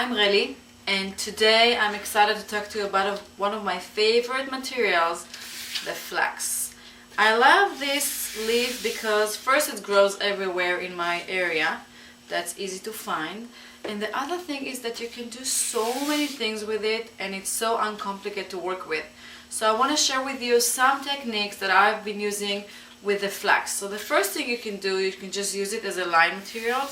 I'm Reli, and today I'm excited to talk to you about one of my favorite materials, the flax. I love this leaf because first it grows everywhere in my area, that's easy to find, and the other thing is that you can do so many things with it and it's so uncomplicated to work with. So I want to share with you some techniques that I've been using with the flax. So the first thing you can do, you can just use it as a line material.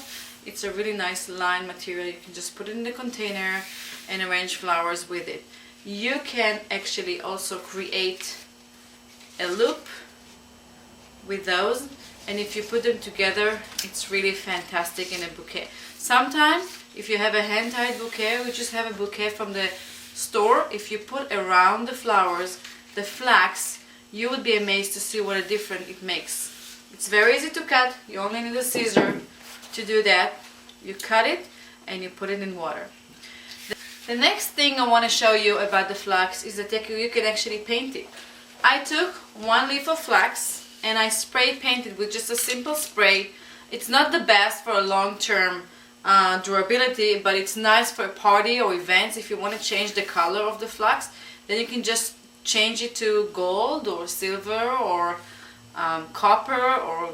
It's a really nice line material. You can just put it in the container and arrange flowers with it. You can actually also create a loop with those, and if you put them together, it's really fantastic in a bouquet. Sometimes if you have a hand-tied bouquet, we just have a bouquet from the store, if you put around the flowers the flax, you would be amazed to see what a difference it makes. It's very easy to cut. You only need a scissor to do that. You cut it and you put it in water. The next thing I want to show you about the flax is that you can actually paint it. I took one leaf of flax and I spray painted with just a simple spray. It's not the best for a long-term durability, but it's nice for a party or events. If you want to change the color of the flax, then you can just change it to gold or silver or copper or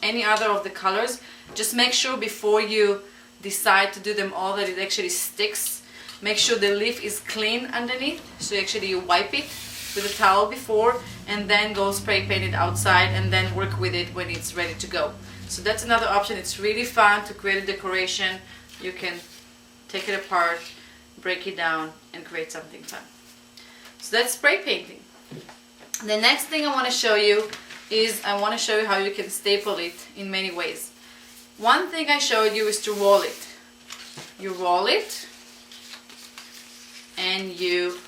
any other of the colors. Just make sure before you decide to do them all that it actually sticks. Make sure the leaf is clean underneath, so actually you wipe it with a towel before and then go spray paint it outside and then work with it when it's ready to go. So that's another option. It's really fun to create a decoration. You can take it apart, break it down and create something fun. So that's spray painting. The next thing I want to show you is I want to show you how you can staple it in many ways. One thing I showed you is to roll it. You roll it and you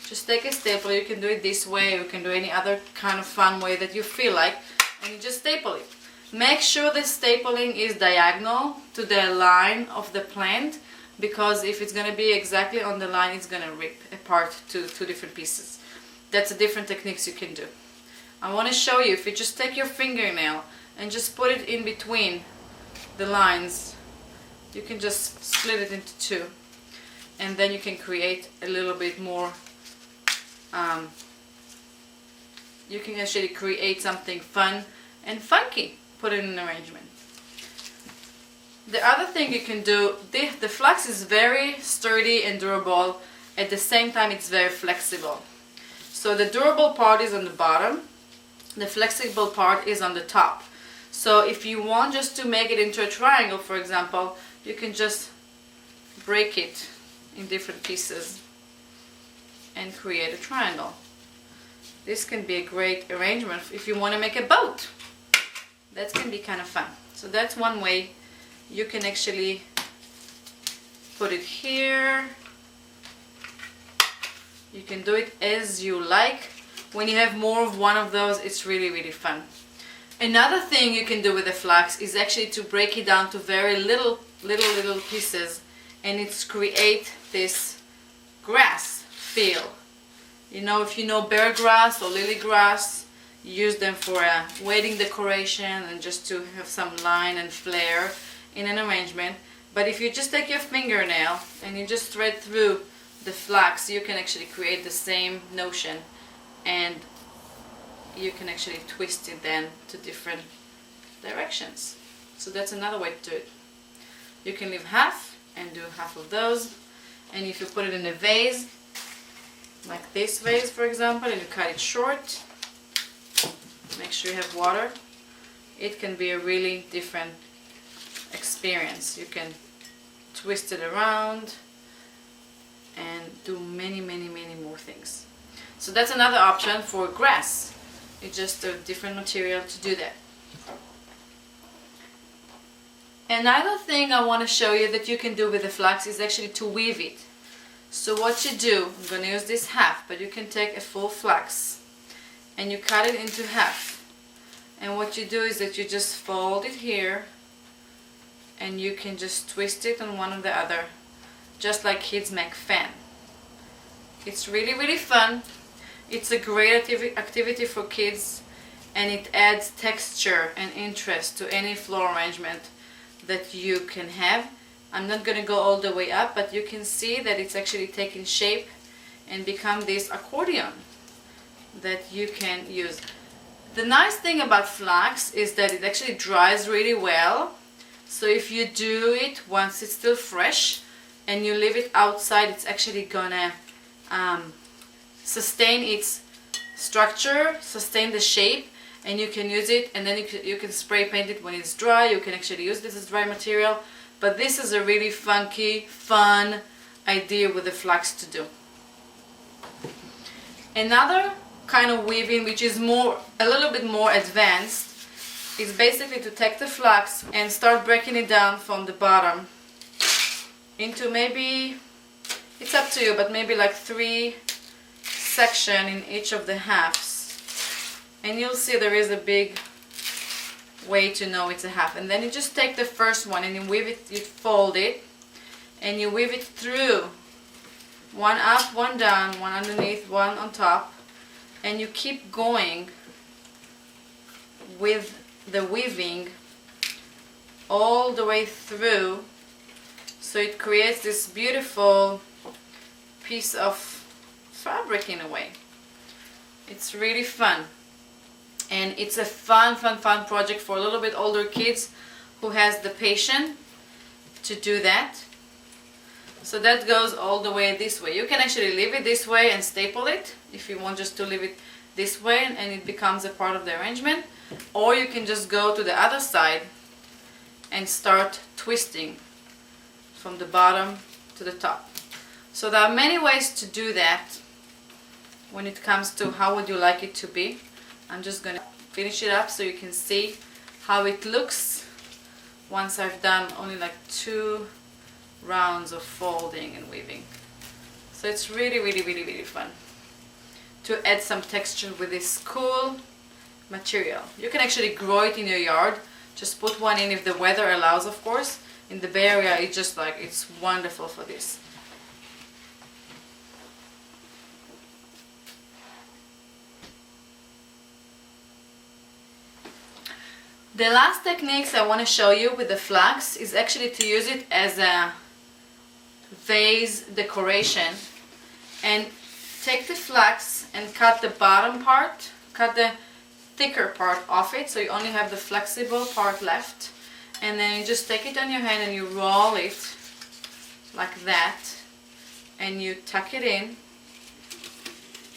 just take a staple. You can do it this way, you can do any other kind of fun way that you feel like, and you just staple it. Make sure the stapling is diagonal to the line of the plant, because if it's going to be exactly on the line, it's going to rip apart to two different pieces. That's a different techniques you can do. I want to show you, if you just take your fingernail and just put it in between the lines, you can just split it into two, and then you can create a little bit more. You can actually create something fun and funky. Put it in an arrangement. The other thing you can do, the flax is very sturdy and durable. At the same time, it's very flexible. So the durable part is on the bottom, the flexible part is on the top. So if you want just to make it into a triangle, for example, you can just break it in different pieces and create a triangle. This can be a great arrangement if you want to make a boat. That can be kind of fun. So that's one way. You can actually put it here. You can do it as you like. When you have more of one of those, it's really, really fun. Another thing you can do with the flax is actually to break it down to very little pieces, and it's create this grass feel. You know, if you know bear grass or lily grass, use them for a wedding decoration and just to have some line and flair in an arrangement. But if you just take your fingernail and you just thread through the flax, you can actually create the same notion, and you can actually twist it then to different directions. So that's another way to do it. You can leave half and do half of those, and if you put it in a vase, like this vase for example, and you cut it short, make sure you have water, it can be a really different experience. You can twist it around and do many more things. So that's another option for grass. It's just a different material to do that. Another thing I want to show you that you can do with the flax is actually to weave it. So what you do, I'm going to use this half, but you can take a full flax and you cut it into half, and what you do is that you just fold it here and you can just twist it on one or the other, just like kids make fan. It's really fun. It's a great activity for kids, and it adds texture and interest to any floral arrangement that you can have. I'm not going to go all the way up, but you can see that it's actually taking shape and become this accordion that you can use. The nice thing about flax is that it actually dries really well. So if you do it once it's still fresh and you leave it outside, it's actually gonna sustain its structure, sustain the shape, and you can use it, and then you can spray paint it when it's dry. You can actually use this as dry material, but this is a really funky, fun idea with the flax to do. Another kind of weaving which is a little bit more advanced is basically to take the flax and start breaking it down from the bottom into, maybe, it's up to you, but maybe like 3 sections in each of the halves. And you'll see there is a big way to know it's a half. And then you just take the first one and you weave it, you fold it, and you weave it through. One up, one down, one underneath, one on top. And you keep going with the weaving all the way through, so it creates this beautiful piece of fabric in a way. It's really fun, and it's a fun project for a little bit older kids who has the patience to do that. So that goes all the way this way. You can actually leave it this way and staple it if you want just to leave it this way and it becomes a part of the arrangement. Or you can just go to the other side and start twisting from the bottom to the top. So there are many ways to do that when it comes to how would you like it to be. I'm just going to finish it up so you can see how it looks once I've done only like 2 rounds of folding and weaving. So it's really fun to add some texture with this cool material. You can actually grow it in your yard. Just put one in if the weather allows, of course. In the Bay Area, it's wonderful for this. The last techniques I want to show you with the flax is actually to use it as a vase decoration, and take the flax and cut the bottom part, cut the thicker part off it, so you only have the flexible part left, and then you just take it on your hand and you roll it like that, and you tuck it in,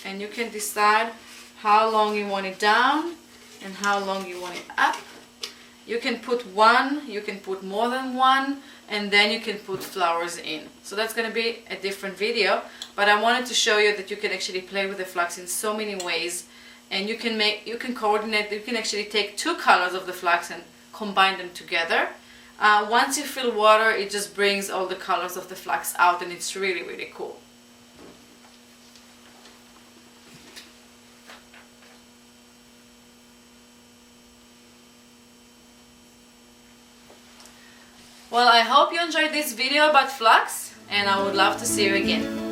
and you can decide how long you want it down and how long you want it up. You can put one, you can put more than one, and then you can put flowers in. So that's going to be a different video, but I wanted to show you that you can actually play with the flax in so many ways, and you can coordinate. You can actually take 2 colors of the flax and combine them together. Once you fill water, it just brings all the colors of the flax out, and it's really cool. Well, I hope you enjoyed this video about flax, and I would love to see you again.